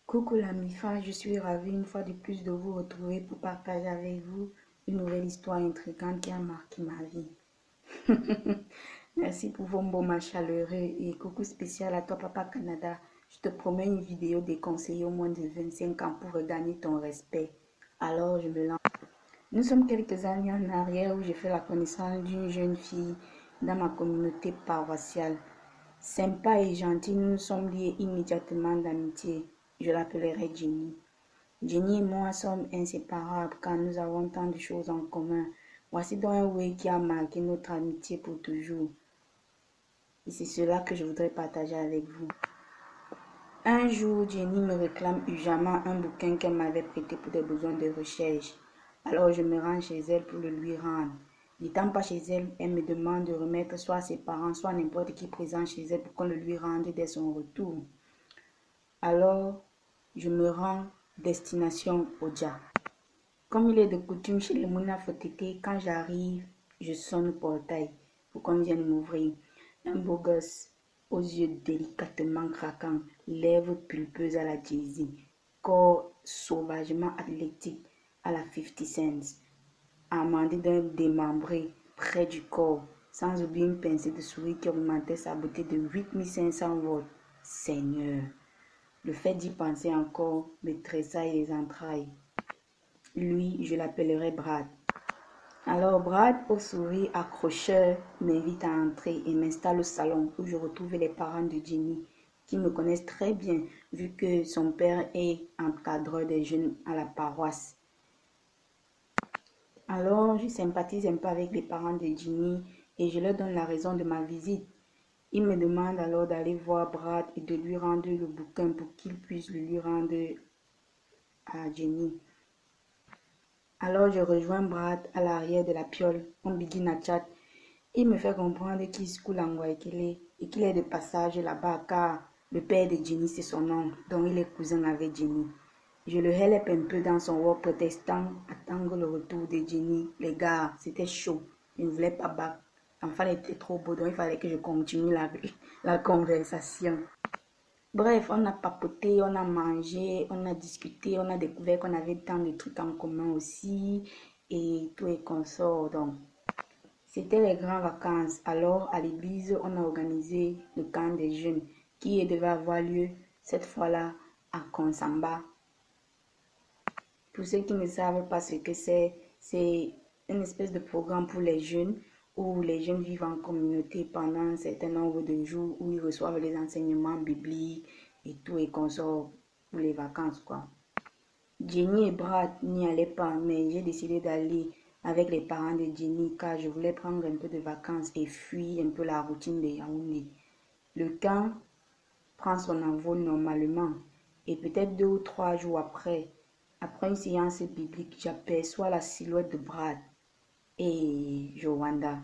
Coucou la MIFA, je suis ravie une fois de plus de vous retrouver pour partager avec vous une nouvelle histoire intrigante qui a marqué ma vie. Merci pour vos mots chaleureux et coucou spécial à toi Papa Canada. Je te promets une vidéo déconseillée au moins de 25 ans pour regagner ton respect. Alors je me lance. Nous sommes quelques années en arrière où j'ai fait la connaissance d'une jeune fille dans ma communauté paroissiale. Sympa et gentille, nous nous sommes liés immédiatement d'amitié. Je l'appellerai Jenny. Jenny et moi sommes inséparables car nous avons tant de choses en commun. Voici donc un way qui a marqué notre amitié pour toujours. Et c'est cela que je voudrais partager avec vous. Un jour, Jenny me réclame urgemment un bouquin qu'elle m'avait prêté pour des besoins de recherche. Alors je me rends chez elle pour le lui rendre. N'étant pas chez elle, elle me demande de remettre soit ses parents, soit n'importe qui présent chez elle pour qu'on le lui rende dès son retour. Alors, je me rends destination Oja. Comme il est de coutume chez les Mouna Foteke, quand j'arrive, je sonne au portail pour qu'on vienne m'ouvrir. Un beau gosse, aux yeux délicatement craquants, lèvres pulpeuses à la Jay-Z, corps sauvagement athlétique à la 50 cents, amandé d'un démembré près du corps, sans oublier une pincée de souris qui augmentait sa beauté de 8500 volts. Seigneur! Le fait d'y penser encore me tressaille les entrailles. Lui, je l'appellerai Brad. Alors Brad, au sourire accrocheur, m'invite à entrer et m'installe au salon où je retrouve les parents de Jenny, qui me connaissent très bien vu que son père est encadreur des jeunes à la paroisse. Alors, je sympathise un peu avec les parents de Jenny et je leur donne la raison de ma visite. Ils me demandent alors d'aller voir Brad et de lui rendre le bouquin pour qu'il puisse le lui rendre à Jenny. Alors je rejoins Brad à l'arrière de la piole. On begin à chat. Il me fait comprendre qu'il se coule en Guayaquil et qu'il est de passage là-bas car le père de Jenny c'est son oncle, dont il est cousin avec Jenny. Je le help un peu dans son work protestant, attendre le retour de Jenny. Les gars, c'était chaud. Je ne voulais pas battre. L'enfant était trop beau, donc il fallait que je continue la conversation. Bref, on a papoté, on a mangé, on a discuté, on a découvert qu'on avait tant de trucs en commun aussi et tout et consort. Donc, c'était les grandes vacances. Alors, à l'église, on a organisé le camp des jeunes qui devait avoir lieu cette fois-là à Konsamba. Pour ceux qui ne savent pas ce que c'est une espèce de programme pour les jeunes où les jeunes vivent en communauté pendant un certain nombre de jours où ils reçoivent les enseignements bibliques et tout et consort pour les vacances quoi. Jenny et Brad n'y allaient pas, mais j'ai décidé d'aller avec les parents de Jenny car je voulais prendre un peu de vacances et fuir un peu la routine de Yaoundé. Le camp prend son envol normalement et peut-être 2 ou 3 jours après une séance biblique, j'aperçois la silhouette de Brad et Joanda.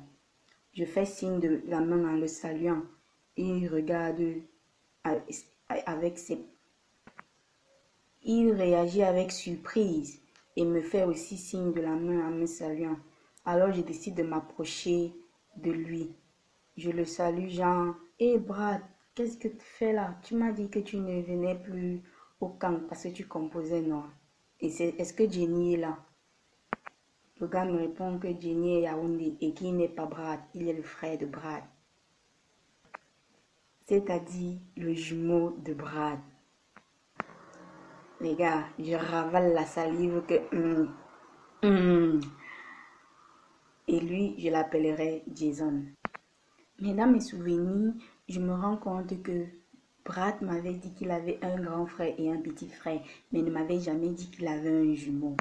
Je fais signe de la main en le saluant et il regarde Il réagit avec surprise et me fait aussi signe de la main en me saluant. Alors je décide de m'approcher de lui. Je le salue genre « Hey Brad, qu'est-ce que tu fais là? Tu m'as dit que tu ne venais plus au camp parce que tu composais, non? Est-ce que Jenny est là? » Le gars me répond que Jenny est Yaoundé et qu'il n'est pas Brad, il est le frère de Brad. C'est-à-dire le jumeau de Brad. Les gars, je ravale la salive que... Et lui, je l'appellerai Jason. Mais dans mes souvenirs, je me rends compte que Brad m'avait dit qu'il avait un grand frère et un petit frère, mais ne m'avait jamais dit qu'il avait un jumeau.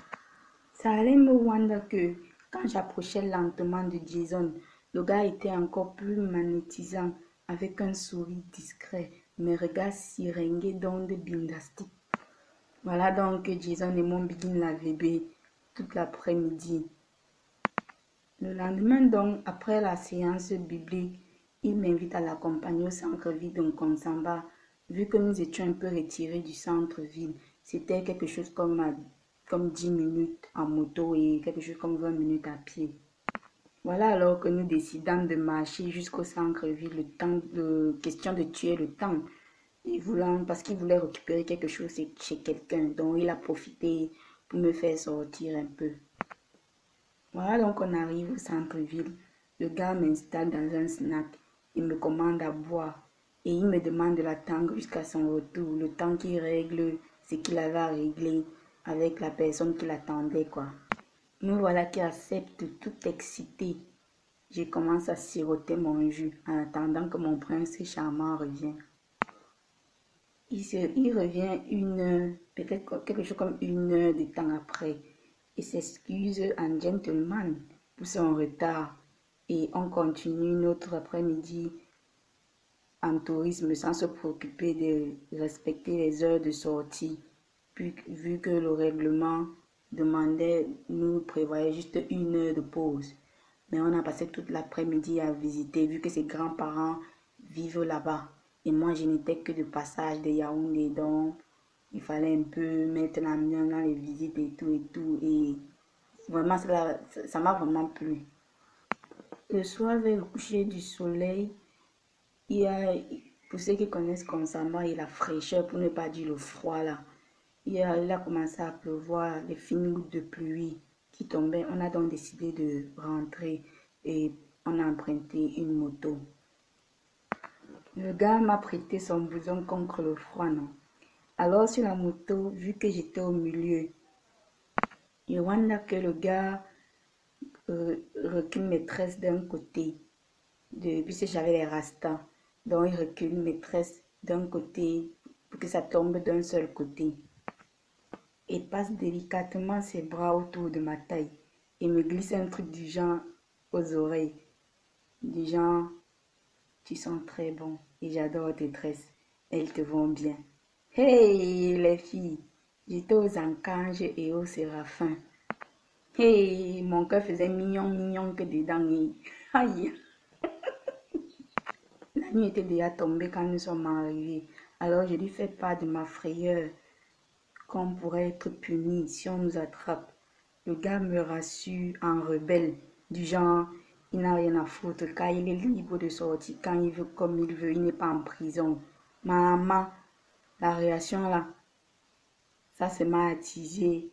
Ça allait me wonder que quand j'approchais lentement de Jason, le gars était encore plus magnétisant avec un sourire discret, mes regards siringués d'ondes bindastiques. Voilà donc Jason et mon begin la bébé toute l'après-midi. Le lendemain donc, après la séance biblique, il m'invite à l'accompagner au centre-ville de Nkonsamba. Vu que nous étions un peu retirés du centre-ville, c'était quelque chose comme à comme 10 minutes en moto et quelque chose comme 20 minutes à pied. Voilà alors que nous décidons de marcher jusqu'au centre-ville, le temps de question de tuer le temps. Parce qu'il voulait récupérer quelque chose chez quelqu'un, donc il a profité pour me faire sortir un peu. Voilà donc on arrive au centre-ville. Le gars m'installe dans un snack. Il me commande à boire et il me demande de l'attendre jusqu'à son retour, le temps qu'il règle ce qu'il avait à régler avec la personne qui l'attendait, quoi. Me voilà qui accepte tout excité. Je commence à siroter mon jus en attendant que mon prince charmant revienne. Il revient peut-être quelque chose comme 1 heure de temps après et s'excuse en gentleman pour son retard. Et on continue notre après-midi en tourisme sans se préoccuper de respecter les heures de sortie, vu que le règlement nous prévoyait juste 1 heure de pause. Mais on a passé toute l'après-midi à visiter, vu que ses grands-parents vivent là-bas. Et moi, je n'étais que de passage de Yaoundé, donc il fallait un peu mettre l'ambiance dans les visites et tout et tout. Et vraiment, ça m'a vraiment plu. Le soir, vers le coucher du soleil, il y a, pour ceux qui connaissent Consamba et la fraîcheur, pour ne pas dire le froid là, il a commencé à pleuvoir, les fines gouttes de pluie qui tombaient. On a donc décidé de rentrer et on a emprunté une moto. Le gars m'a prêté son blouson contre le froid, non? Alors sur la moto, vu que j'étais au milieu, je vois que le gars recule mes tresses d'un côté, puisque j'avais les rastas. Donc il recule mes tresses d'un côté pour que ça tombe d'un seul côté. Et passe délicatement ses bras autour de ma taille et me glisse un truc du genre aux oreilles. Du genre, tu sens très bon et j'adore tes tresses. Elles te vont bien. Hey les filles, j'étais aux Ancanges et aux Séraphins. Hey, mon cœur faisait mignon que dedans. Aïe. La nuit était déjà tombée quand nous sommes arrivés. Alors je lui fais part de ma frayeur, qu'on pourrait être puni si on nous attrape. Le gars me rassure en rebelle, du genre, il n'a rien à foutre car il est libre de sortir quand il veut, comme il veut, il n'est pas en prison. Maman, la réaction là, ça m'a attisé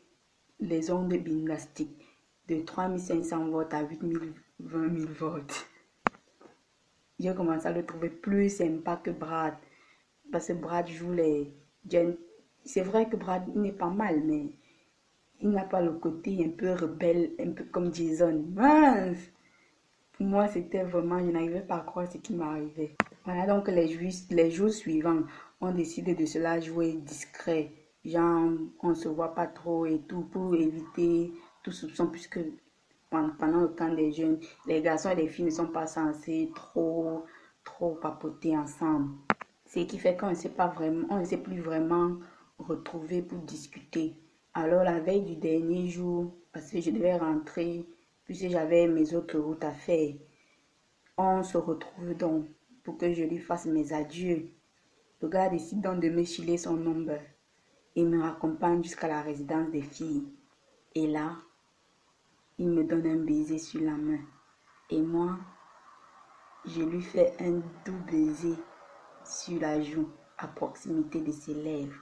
les ondes gymnastiques de 3500 volts à 20 000 volts. J'ai commencé à le trouver plus sympa que Brad. Parce que Brad joue les... C'est vrai que Brad n'est pas mal, mais il n'a pas le côté un peu rebelle, un peu comme Jason. Mince! Pour moi, c'était vraiment... Je n'arrivais pas à croire ce qui m'arrivait. Voilà, donc les jours suivants, on décide de cela jouer discret. Genre, on ne se voit pas trop et tout pour éviter tout soupçon, puisque pendant le temps des jeunes, les garçons et les filles ne sont pas censés trop papoter ensemble. Ce qui fait qu'on ne sait pas vraiment, on ne sait plus vraiment retrouver pour discuter. Alors la veille du dernier jour, parce que je devais rentrer, puisque j'avais mes autres routes à faire, on se retrouve donc pour que je lui fasse mes adieux. Le gars décide donc de me filer son number et me raccompagne jusqu'à la résidence des filles. Et là, il me donne un baiser sur la main. Et moi, je lui fais un doux baiser sur la joue, à proximité de ses lèvres.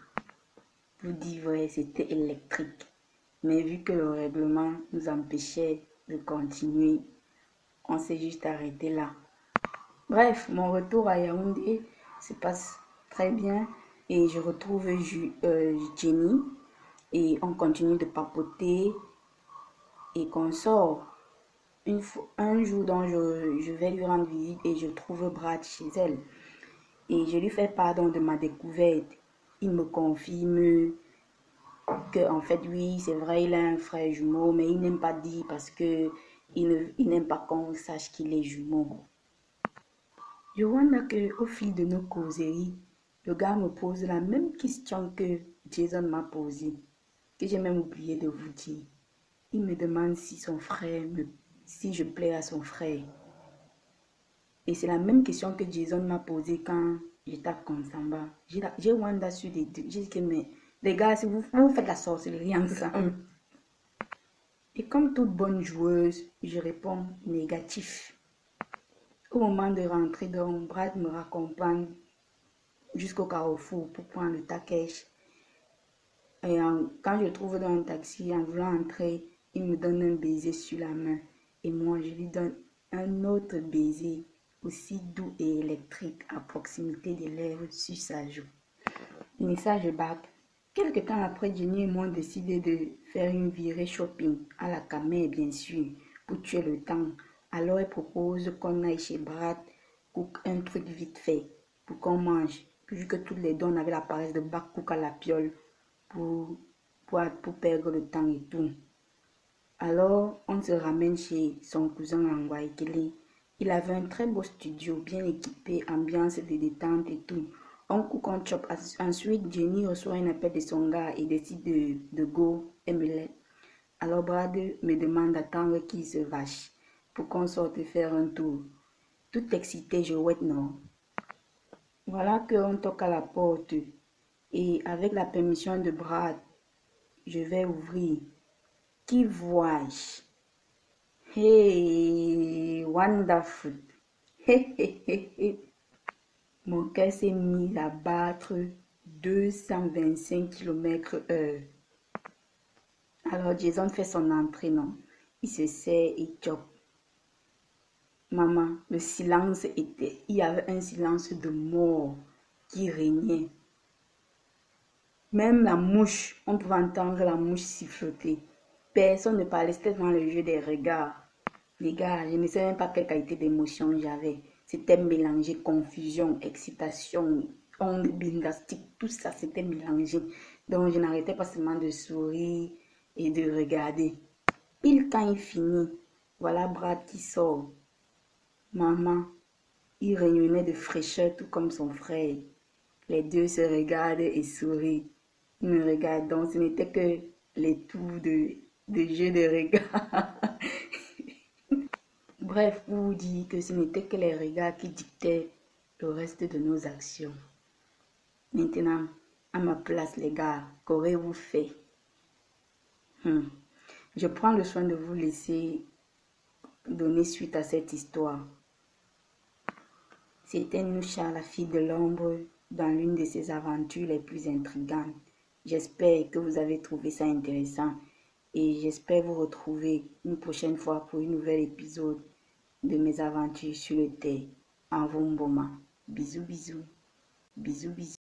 Pour dire vrai, c'était électrique. Mais vu que le règlement nous empêchait de continuer, on s'est juste arrêté là. Bref, mon retour à Yaoundé se passe très bien et je retrouve Jenny et on continue de papoter et qu'on sort. Un jour dont je vais lui rendre visite et je trouve Brad chez elle. Et je lui fais pardon de ma découverte. Il me confirme que en fait oui, c'est vrai, il a un frère jumeau, mais il n'aime pas dire parce que il n'aime pas qu'on sache qu'il est jumeau. Je vois que au fil de nos causeries, le gars me pose la même question que Jason m'a posée, que j'ai même oublié de vous dire. Il me demande si je plais à son frère. Et c'est la même question que Jason m'a posée quand j'étais à Consamba. J'ai Wanda sur les deux. J'ai dit que mais Les gars, si vous faites la sorcellerie ensemble. Et comme toute bonne joueuse, je réponds négatif. Au moment de rentrer, donc, Brad me raccompagne jusqu'au carrefour pour prendre le Takesh. Et quand je le trouve dans un taxi, en voulant entrer, il me donne un baiser sur la main. Et moi, je lui donne un autre baiser, aussi doux et électrique, à proximité des lèvres sur sa joue. Message back. Quelque temps après, Jenny et moi ont décidé de faire une virée shopping à la Camée, bien sûr, pour tuer le temps. Alors, elle propose qu'on aille chez Brad, cook un truc vite fait pour qu'on mange. Vu que toutes les deux, on avait la paresse de back cook à la piole pour perdre le temps et tout. Alors, on se ramène chez son cousin en Waikele. Il avait un très beau studio, bien équipé, ambiance de détente et tout. On cook, on chop. Ensuite, Jenny reçoit un appel de son gars et décide de go et me laisse. Alors, Brad me demande d'attendre qu'il se vache pour qu'on sorte faire un tour. Tout excité, je ouette non. Voilà qu'on toque à la porte et avec la permission de Brad, je vais ouvrir. Qui vois-je? Hey, wonderful. Mon cœur s'est mis à battre 225 km/h. Alors Jason fait son entrée, non? Il se serre et chope. Maman, le silence était... Il y avait un silence de mort qui régnait. Même la mouche, on pouvait entendre la mouche siffloter. Personne ne parlait, c'était dans le jeu des regards. Les gars, je ne sais même pas quelle qualité d'émotion j'avais. C'était mélangé, confusion, excitation, ondes bindastiques, tout ça c'était mélangé. Donc je n'arrêtais pas seulement de sourire et de regarder. Pile quand il finit, voilà Brad qui sort. Maman, il rayonnait de fraîcheur tout comme son frère. Les deux se regardent et sourient. Ils me regardent donc ce n'était que les tours de jeu de regard. Bref, pour vous dire que ce n'était que les regards qui dictaient le reste de nos actions. Maintenant, à ma place, les gars, qu'aurez-vous fait? Je prends le soin de vous laisser donner suite à cette histoire. C'était Nusha, la fille de l'ombre, dans l'une de ses aventures les plus intrigantes. J'espère que vous avez trouvé ça intéressant et j'espère vous retrouver une prochaine fois pour un nouvel épisode de mes aventures sur le thé en Vumboma. Bisous, bisous. Bisous, bisous.